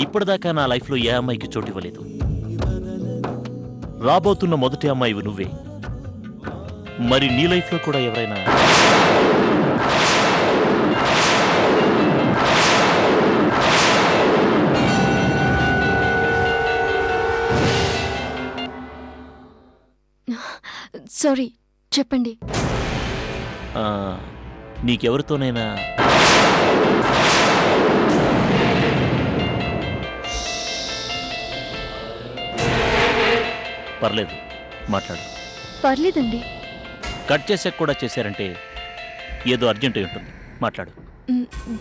ఇప్పటిదాకా నా లైఫ్లో ఏ అమ్మాయికి చోటు ఇవ్వలేదు. రాబోతున్న మొదటి అమ్మాయివి నువ్వే. మరి నీ లైఫ్లో కూడా ఎవరైనా సారీ చెప్పండి. నీకెవరితోనైనా పర్లేదు మాట్లాడు. పర్లేదండి. కట్ చేసాక కూడా చేశారంటే ఏదో అర్జెంట్ అయి ఉంటుంది. మాట్లాడు.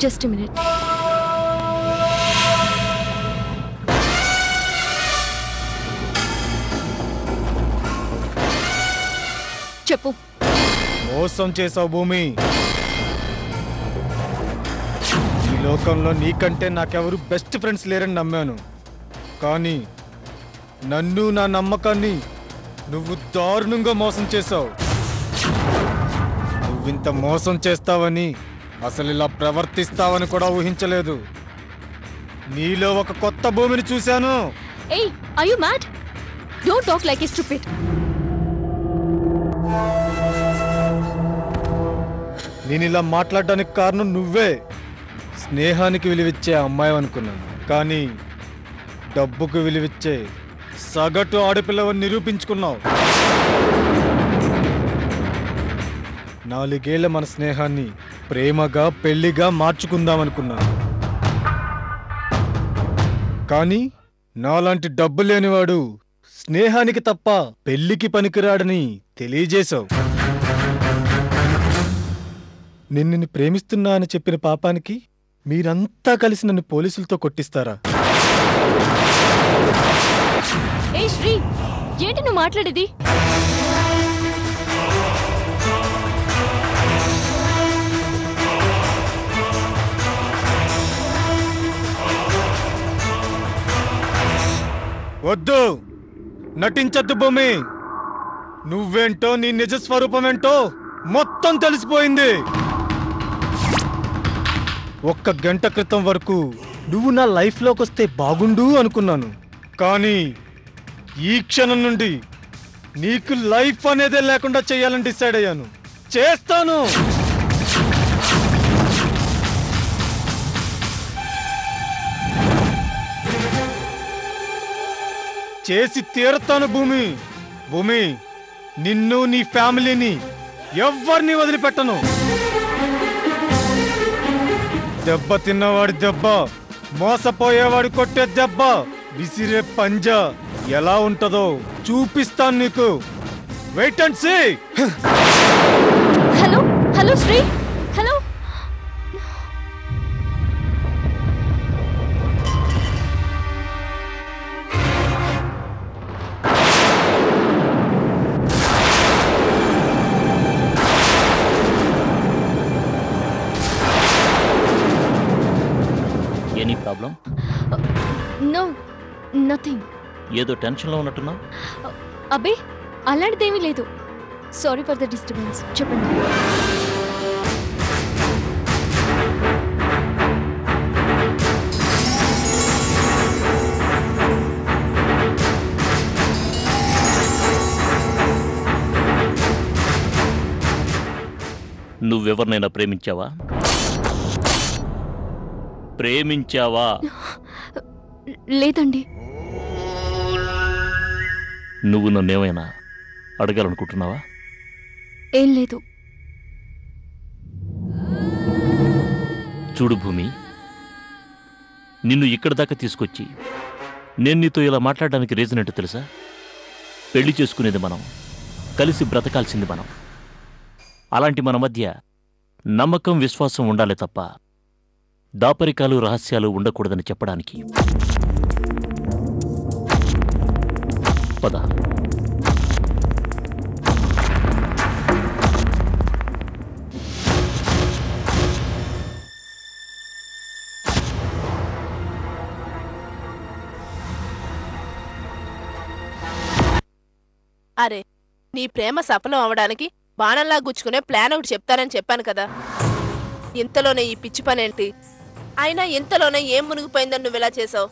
Just minute. చెప్పు. మోసం చేసావు భూమి. ఈ లోకంలో నీకంటే నాకెవరు బెస్ట్ ఫ్రెండ్స్ లేరని నమ్మాను. కానీ నన్ను, నా నమ్మకాన్ని నువ్వు దారుణంగా మోసం చేశావు. నువ్వింత మోసం చేస్తావని, అసలు ఇలా ప్రవర్తిస్తావని కూడా ఊహించలేదు. నీలో ఒక కొత్త భూమిని చూశాను. ఏయ్, are you mad? Don't talk like a stupid. నేను ఇలా మాట్లాడడానికి కారణం నువ్వే. స్నేహానికి విలువిచ్చే అమ్మాయి అనుకున్నాను, కానీ డబ్బుకు విలువిచ్చే సగటు ఆడపిల్లవని నిరూపించుకున్నావు. 4 ఏళ్ల మన స్నేహాన్ని ప్రేమగా, పెళ్లిగా మార్చుకుందామనుకున్నాను. కానీ నాలాంటి డబ్బు లేనివాడు స్నేహానికి తప్ప పెళ్లికి పనికిరాడని తెలియజేశావు. నిన్ను ప్రేమిస్తున్నా అని చెప్పిన పాపానికి మీరంతా కలిసి నన్ను పోలీసులతో కొట్టిస్తారా? ఏ శ్రీ, ఏంటి నువ్వు మాట్లాడేది? వద్దు, నటించద్దు భూమి. నువ్వేంటో, నీ నిజ స్వరూపమేంటో మొత్తం తెలిసిపోయింది. 1 గంట క్రితం వరకు నువ్వు నా లైఫ్లోకి వస్తే బాగుండు అనుకున్నాను. కానీ ఈ క్షణం నుండి నీకు లైఫ్ అనేదే లేకుండా చేయాలని డిసైడ్ అయ్యాను. చేస్తాను. చేసి తీరుతాను భూమి. భూమి, నిన్ను, నీ ఫ్యామిలీని ఎవ్వరిని వదిలిపెట్టను. దెబ్బ తిన్నవాడి దెబ్బ, మోసపోయేవాడి కొట్టే దెబ్బ, విసిరే పంజా ఎలా ఉంటుందో చూపిస్తాను నీకు. Wait and see. Hello hello Sri, hello. Any problem? No, nothing. ఏదో టెన్షన్లో ఉన్నట్టున్నా? అబ్బే, అలాంటిదేమీ లేదు. Sorry for the disturbance. చెప్పండి. నువ్వెవరినైనా ప్రేమించావా? ప్రేమించావా? లేదండి. నువ్వు నన్నేమైనా అడగాలనుకుంటున్నావా? ఏం లేదు. చూడు భూమి, నిన్ను ఇక్కడి దాకా తీసుకొచ్చి నేను నీతో ఇలా మాట్లాడడానికి రీజన్ ఏంటో తెలుసా? పెళ్లి చేసుకునేది మనం, కలిసి బ్రతకాల్సింది మనం. అలాంటి మన మధ్య నమ్మకం, విశ్వాసం ఉండాలి తప్ప దాపరికాలు, రహస్యాలు ఉండకూడదని చెప్పడానికి. పద. అరే, నీ ప్రేమ సఫలం అవడానికి బాణంలా గుచ్చుకునే ప్లాన్ ఒకటి చెప్తానని చెప్పాను కదా. ఇంతలోనే ఈ పిచ్చి పనేంటి? అయినా ఇంతలోనే ఏం మునిగిపోయిందని నువ్వెలా చేసావు?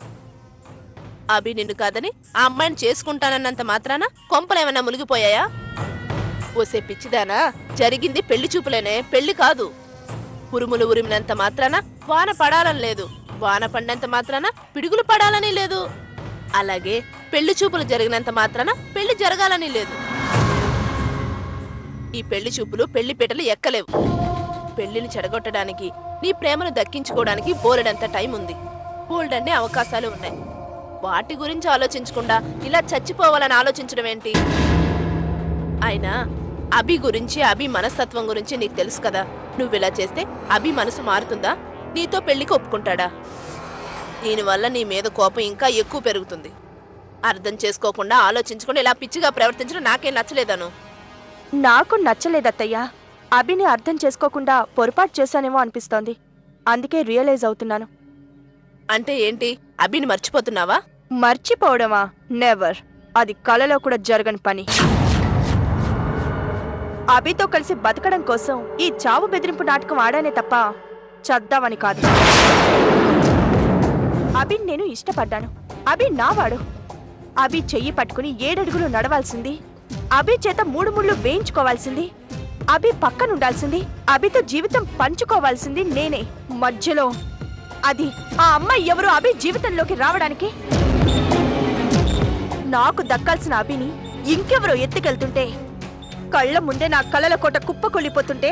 అభి నిన్ను కాదని ఆ అమ్మాయిని చేసుకుంటానన్నంత మాత్రాన కొంపలేమన్నా మునిగిపోయాయా? ఓసే పిచ్చిదానా, జరిగింది పెళ్లి చూపులేనే, పెళ్లి కాదు. ఉరుములు ఉరిమినంత మాత్రాన వాన పడాలని లేదు, వాన పడినంత మాత్రాన పిడుగులు పడాలని లేదు. అలాగే పెళ్లి చూపులు జరిగినంత మాత్రాన పెళ్లి జరగాలని లేదు. ఈ పెళ్లి చూపులు పెళ్లి పీటలు ఎక్కలేవు. పెళ్లిని చెడగొట్టడానికి, నీ ప్రేమను దక్కించుకోవడానికి బోలెడంత టైం ఉంది, బోల్డన్ని అవకాశాలు ఉన్నాయి. వాటి గురించి ఆలోచించకుండా ఇలా చచ్చిపోవాలని ఆలోచించడం ఏంటి? అయినా అభి గురించి, అభి మనస్తత్వం గురించి నీకు తెలుసు కదా. నువ్విలా చేస్తే అభి మనసు మారుతుందా? నీతో పెళ్లికి ఒప్పుకుంటాడా? దీనివల్ల నీ మీద కోపం ఇంకా ఎక్కువ పెరుగుతుంది. అర్థం చేసుకోకుండా ఆలోచించకుండా ఇలా పిచ్చిగా ప్రవర్తించడం నాకేం నచ్చలేదను. నాకు నచ్చలేదత్తయ్యా. అభిని అర్థం చేసుకోకుండా పొరపాటు చేశానేమో అనిపిస్తోంది. అందుకే రియలైజ్ అవుతున్నాను. అంటే ఏంటి? అభిని మర్చిపోతున్నావా? మర్చిపోవడమా? నెవర్. అది కలలో కూడా జరగని పని. అభితో కలిసి బతకడం కోసం ఈ చావు బెదిరింపు నాటకం ఆడానే తప్ప చద్దామని కాదు. అభిని నేను ఇష్టపడ్డాను. అభి నావాడు. అభి చెయ్యి పట్టుకుని 7 అడుగులు నడవాల్సింది, అభి చేత 3 ముళ్ళు వేయించుకోవాల్సింది, అభి పక్కనుండాల్సింది, అభితో జీవితం పంచుకోవాల్సింది నేనే. మధ్యలో అది ఆ అమ్మాయి ఎవరు అభి జీవితంలోకి రావడానికి? నాకు దక్కాల్సిన అభిని ఇంకెవరో ఎత్తుకెళ్తుంటే, కళ్ళ ముందే నా కళ్ళల కోట కుప్పకొల్లిపోతుంటే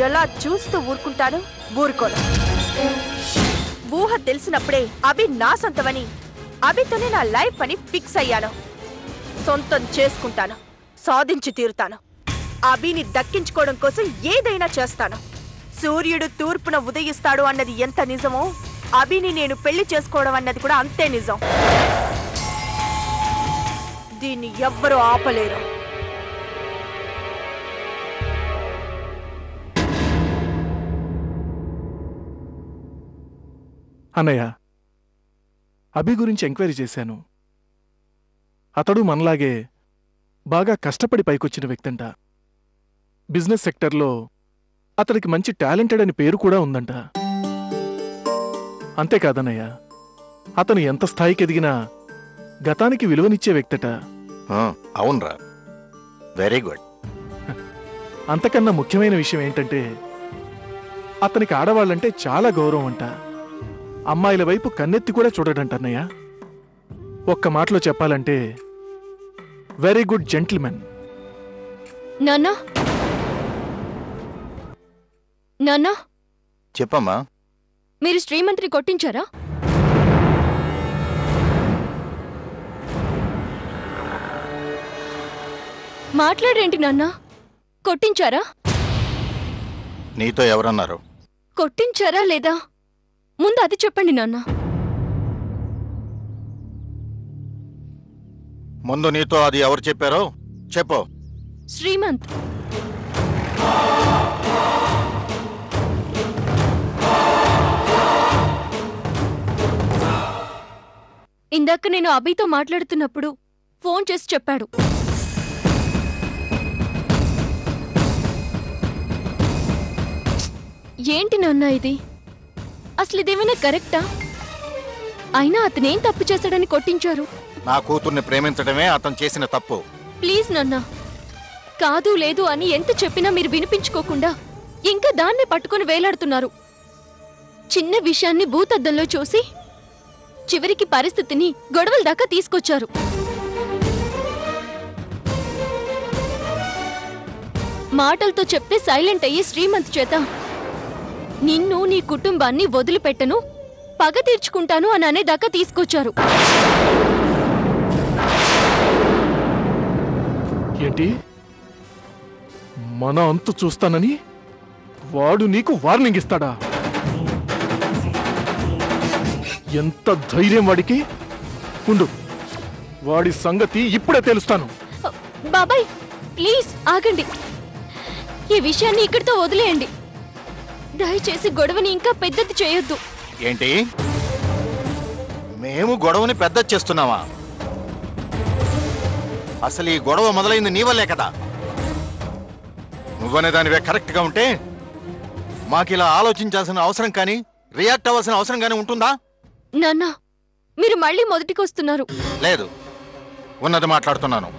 ఎలా చూస్తూ ఊరుకుంటాను? ఊరుకోను. ఊహ తెలిసినప్పుడే అభి నా సొంతమని, అభితోనే నా లైఫ్ అని ఫిక్స్ అయ్యాను. సొంతం చేసుకుంటాను, సాధించి తీరుతాను. అభిని దక్కించుకోవడం కోసం ఏదైనా చేస్తాను. సూర్యుడు తూర్పున ఉదయిస్తాడు అన్నది ఎంత నిజమో, అభిని నేను పెళ్లి చేసుకోవడం అన్నది కూడా అంతే నిజం. దీన్ని ఎవ్వరూ ఆపలేరు. అన్నయ్య, అభి గురించి ఎంక్వైరీ చేశాను. అతడు మనలాగే బాగా కష్టపడి పైకొచ్చిన వ్యక్తంట. బిజినెస్ సెక్టర్లో అతడికి మంచి టాలెంటెడ్ అని పేరు కూడా ఉందంట. అంతేకాదన్నయ్య, అతను ఎంత స్థాయికి ఎదిగినా గతానికి విలువనిచ్చే వ్యక్తట. అవునరా, వెరీ గుడ్. అంతకన్నా ముఖ్యమైన విషయం ఏంటంటే, అతనికి ఆడవాళ్ళంటే చాలా గౌరవం అంట. అమ్మాయిల వైపు కన్నెత్తి కూడా చూడడంటన్నయ్య. ఒక్క మాటలో చెప్పాలంటే వెరీ గుడ్ జెంటిల్మెన్. నాన్నా, నాన్నా, చెప్పమ్మా. మీరు శ్రీమంతిని కొట్టించారా? మాట్లాడేంటి నాన్నా? కొట్టించారా? నీతో ఎవరన్నారు? కొట్టించారా లేదా? ముందు అది చెప్పండి నాన్న. ముందు నీతో అది ఎవరు చెప్పారో చెప్పు. శ్రీమంత్. ఇందాక నేను అభితో మాట్లాడుతున్నప్పుడు ఫోన్ చేసి చెప్పాడు. ఏంటి నాన్న ఇది? అసలు ఇదేమైనా కరెక్టా? అయినా అతనేం తప్పు చేశాడని కొట్టించారు? నా కూతుర్ని ప్రేమించడమే అతను చేసిన తప్పు. ప్లీజ్ నాన్న, కాదు లేదు అని ఎంత చెప్పినా మీరు వినిపించుకోకుండా ఇంకా దాన్నే పట్టుకుని వేలాడుతున్నారు. చిన్న విషయాన్ని భూతద్దంలో చూసి చివరికి పరిస్థితిని గొడవల దాకా తీసుకొచ్చారు. మాటలతో చెప్తే సైలెంట్ అయ్యి శ్రీమంత్ చేత నిన్ను నీ కుటుంబాన్ని వదిలిపెట్టను, పగ తీర్చుకుంటాను అని అనేదాకా తీసుకొచ్చారు. ఏంటి? మన అంతు చూస్తానని వాడు నీకు వార్నింగ్ ఇస్తాడా? ఎంత ధైర్యం వాడికి! ఉండు, వాడి సంగతి ఇప్పుడే తెలుస్తాను. బాబాయ్ ప్లీజ్ ఆగండి. ఈ విషయాన్ని ఇక్కడితో వదిలేయండి. దయచేసి గొడవని ఇంకా పెద్దది చేయొద్దు. ఏంటి? మేము గొడవని పెద్దది చేస్తున్నావా? అసలు ఈ గొడవ మొదలైంది నీ వల్లే కదా. నువ్వనే దానివే కరెక్ట్గా ఉంటే మాకిలా ఆలోచించాల్సిన అవసరం కానీ రియాక్ట్ అవ్వాల్సిన అవసరం కానీ ఉంటుందా? నాన్న, మీరు మళ్ళీ మొదటికి వస్తున్నారు. లేదు, ఉన్నది మాట్లాడుతున్నాను.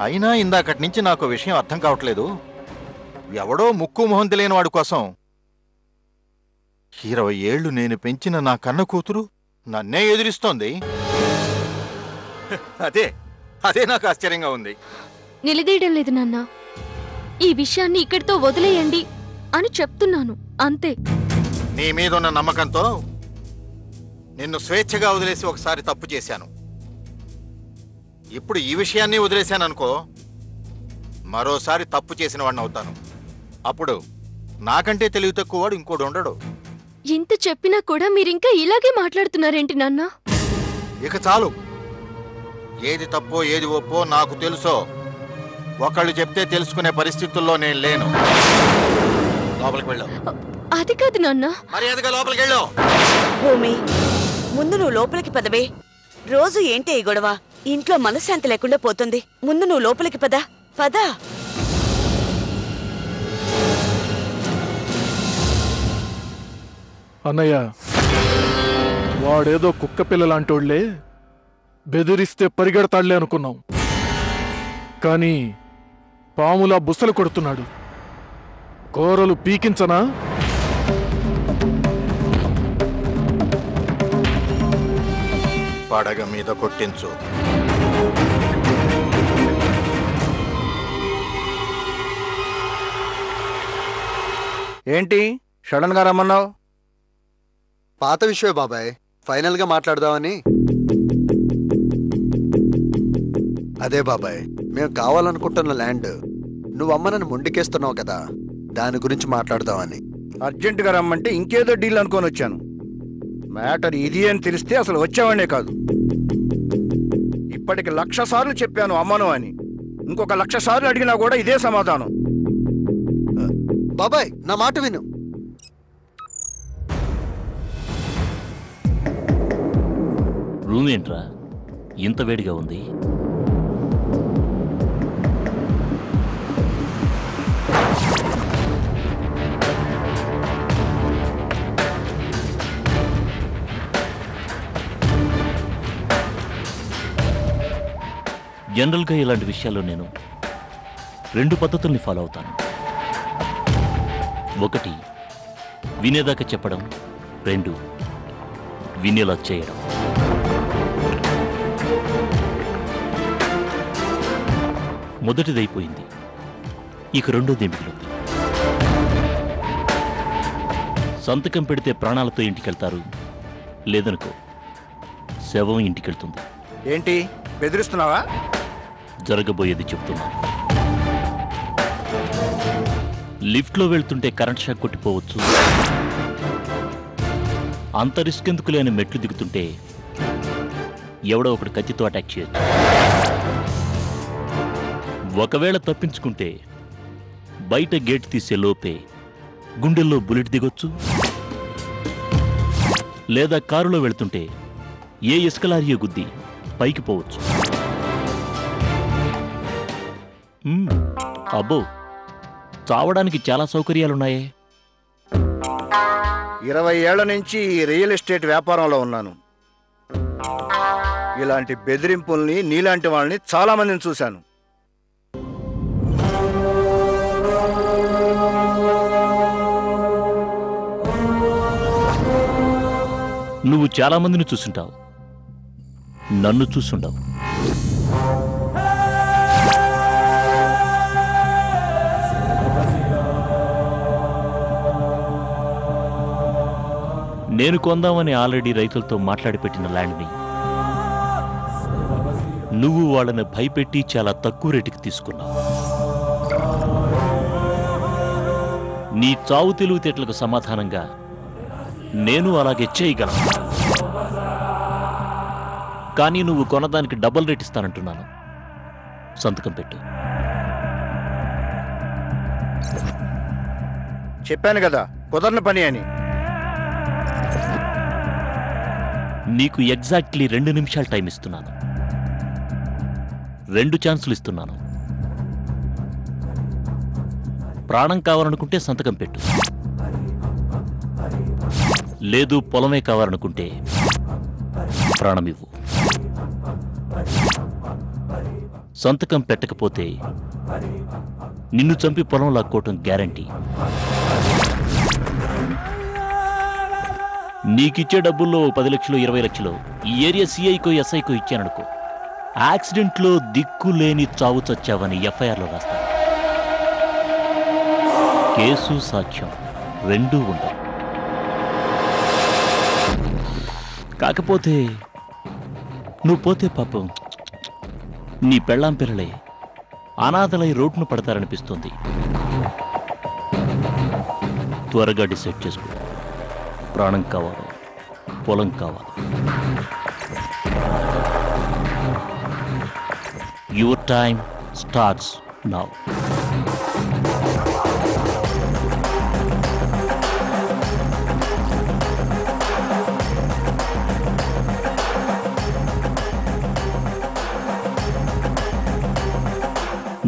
అయినా ఇందాకటి నుంచి నాకు విషయం అర్థం కావట్లేదు. ఎవడో ముక్కు మొహం తెలియని వాడి కోసం 20 ఏళ్లు నేను పెంచిన నా కన్న కూతురు నన్నే ఎదిరిస్తోంది. అదే నాకు ఆశ్చర్యంగా ఉంది. నిలదీయడం లేదు నాన్న, ఈ విషయాన్ని ఇక్కడితో వదిలేయండి అని చెప్తున్నాను అంతే. నీ మీదున్న నమ్మకంతో నిన్ను స్వేచ్ఛగా వదిలేసి ఒకసారి తప్పు చేశాను. ఇప్పుడు ఈ విషయాన్ని వదిలేశాననుకో, మరోసారి తప్పు చేసిన వాడిని అవుతాను. అప్పుడు నాకంటే తెలివి తక్కువ వాడు ఇంకోడు ఉండడు. ఇంత చెప్పినా కూడా మీరింకా ఇలాగే మాట్లాడుతున్నారేంటి నాన్న? ఇక చాలు. ఏది తప్పో ఏది ఒప్పో నాకు తెలుసో. ఒకళ్ళు చెప్తే తెలుసుకునే పరిస్థితుల్లో నేను లేను. లోపలికి వెళ్ళు. అది కాదు నాన్న. మర్యాదగా లోపలికి వెళ్ళు. భూమి, ముందు నువ్వు లోపలికి పదవే. రోజు ఏంటి ఈ గొడవ? ఇంట్లో మనశ్శాంతి లేకుండా పోతుంది. ముందు నువ్వు లోపలికి పద. పద. అన్నయ్య, వాడేదో కుక్క పిల్లలాంటోళ్లే, బెదిరిస్తే పరిగెడతాళ్లే అనుకున్నాం. కానీ పాములా బుసలు కొడుతున్నాడు. కూరలు పీకించనా? పడగ మీద కొట్టించు. ఏంటి సడన్ గా రమ్మన్నావు? పాత విషయమే బాబాయ్, ఫైనల్ గా మాట్లాడదామని. అదే బాబాయ్, మేము కావాలనుకుంటున్న ల్యాండ్ నువ్వు అమ్మనని మొండికేస్తున్నావు కదా, దాని గురించి మాట్లాడదామని. అర్జెంటుగా రమ్మంటే ఇంకేదో డీల్ అనుకొని వచ్చాను. మ్యాటర్ ఇది అని తెలిస్తే అసలు వచ్చేవాడే కాదు. ఇప్పటికి 1,00,000 సార్లు చెప్పాను అమ్మను అని. ఇంకొక 1,00,000 సార్లు అడిగినా కూడా ఇదే సమాధానం. బాబాయ్, నా మాట విను. రూమ్ ఏంట్రా ఇంత వేడిగా ఉంది? జనరల్గా ఇలాంటి విషయాల్లో నేను 2 పద్ధతుల్ని ఫాలో అవుతాను. ఒకటి వినేదాకా చెప్పడం, 2 వినేలా చేయడం. మొదటిదైపోయింది, ఇక రెండోది మిగిలింది. సంతకం పెడితే ప్రాణాలతో ఇంటికెళ్తారు, లేదనుకో శవం ఇంటికెళ్తుంది. ఏంటి బెదిరిస్తున్నావా? జరగబోయేది చెప్తున్నాను. లిఫ్ట్లో వెళ్తుంటే కరెంట్ షాక్ కొట్టిపోవచ్చు. అంత రిస్క్ ఎందుకు లేని మెట్లు దిగుతుంటే ఎవడో ఒకటి కత్తితో అటాక్ చేయొచ్చు. ఒకవేళ తప్పించుకుంటే బయట గేట్ తీసే లోపే గుండెల్లో బుల్లెట్ దిగొచ్చు. లేదా కారులో వెళ్తుంటే ఏ ఇసుకలారియో గుద్ది పైకి పోవచ్చు. అబ్బో, చావడానికి చాలా సౌకర్యాలున్నాయే. 20 ఏళ్ల నుంచి రియల్ ఎస్టేట్ వ్యాపారంలో ఉన్నాను. ఇలాంటి బెదిరింపుల్ని, నీలాంటి వాళ్ళని చాలా మందిని చూశాను. నువ్వు చాలా మందిని చూసుంటావు, నన్ను చూసుండవు. నేను కొందామని ఆల్రెడీ రైతులతో మాట్లాడి పెట్టిన ల్యాండ్ని నువ్వు వాళ్ళని భయపెట్టి చాలా తక్కువ రేటుకి తీసుకున్నావు. నీ చావు తెలివితేటలకు సమాధానంగా నేను అలాగే చేయగలను. కానీ నువ్వు కొనదానికి డబుల్ రేట్ ఇస్తానంటున్నాను. సంతకం పెట్టు. చెప్పాను కదా కుదరని పని అని. నీకు ఎగ్జాక్ట్లీ 2 నిమిషాలు టైం ఇస్తున్నాను. 2 ఛాన్సులు ఇస్తున్నాను. ప్రాణం కావాలనుకుంటే సంతకం పెట్టు, లేదు పొలమే కావాలనుకుంటే ప్రాణం ఇవ్వు. సంతకం పెట్టకపోతే నిన్ను చంపి పొలం లాక్కోవటం గ్యారంటీ. నీకిచ్చే డబ్బుల్లో 10 లక్షలు 20 లక్షలు ఈ ఏరియా సిఐకో ఎస్ఐకో ఇచ్చాననుకో, యాక్సిడెంట్లో దిక్కు లేని చావు చచ్చావని ఎఫ్ఐఆర్లో రాస్తా. కేసు సాక్ష్యం 2 ఉండవు. కాకపోతే నువ్వు పోతే పాపం నీ పెళ్ళాం పిల్లలే అనాథలై రోడ్డును పడతారనిపిస్తుంది. త్వరగా డిసైడ్ చేసుకో, ప్రాణం కావాలో పొలం కావాలో. Your time starts now.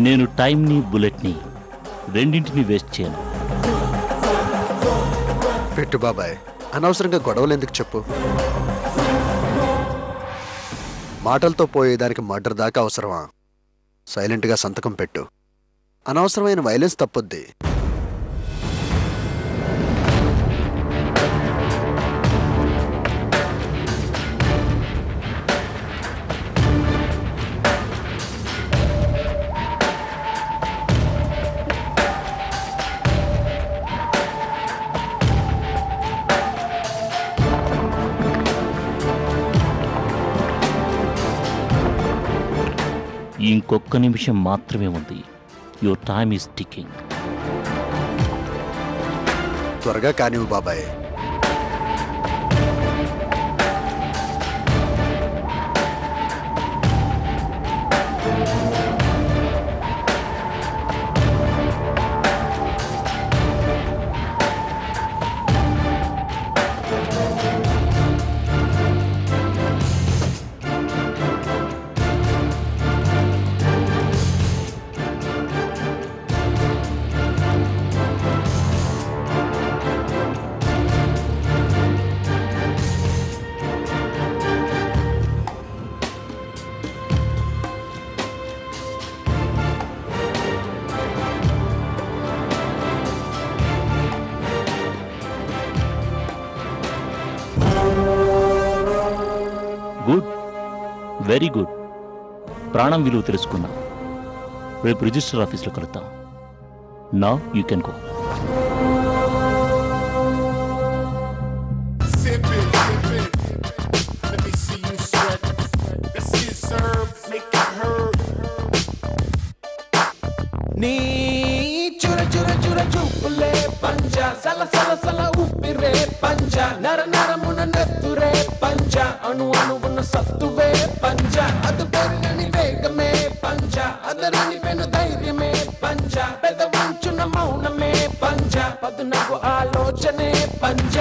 నేను టైంని బుల్లెట్ని రెండింటిని వేస్ట్ చేయను. పెట్టు బాబాయ్, అనవసరంగా గొడవలు ఎందుకు చెప్పు. మాటలతో పోయేదానికి మర్డర్ దాకా అవసరమా? సైలెంట్గా సంతకం పెట్టు. అనవసరమైన వైలెన్స్ తప్పొద్ది. ఇంకొక్క నిమిషం మాత్రమే ఉంది. Your time is ticking. త్వరగా కానివ్వు బాబాయ్. Good, very good. ప్రాణం విలువ తెలుసుకున్నా. రేపు రిజిస్టర్ ఆఫీస్లో కలుద్దాం. Now you can go. నీ చుర చుర చుర చూపులే పంజ, సల సల సల ఉప్పిరే పంజ, నర నరమున నెత్తురే పంజ, అణు అణువున సత్తువే పంజ, అది పెరగని వేగమే పంజ, అదరని పెను ధైర్యమే పంజ, పెదవంచున మౌనమే పంజ, పదునగు ఆలోచనే పంజ.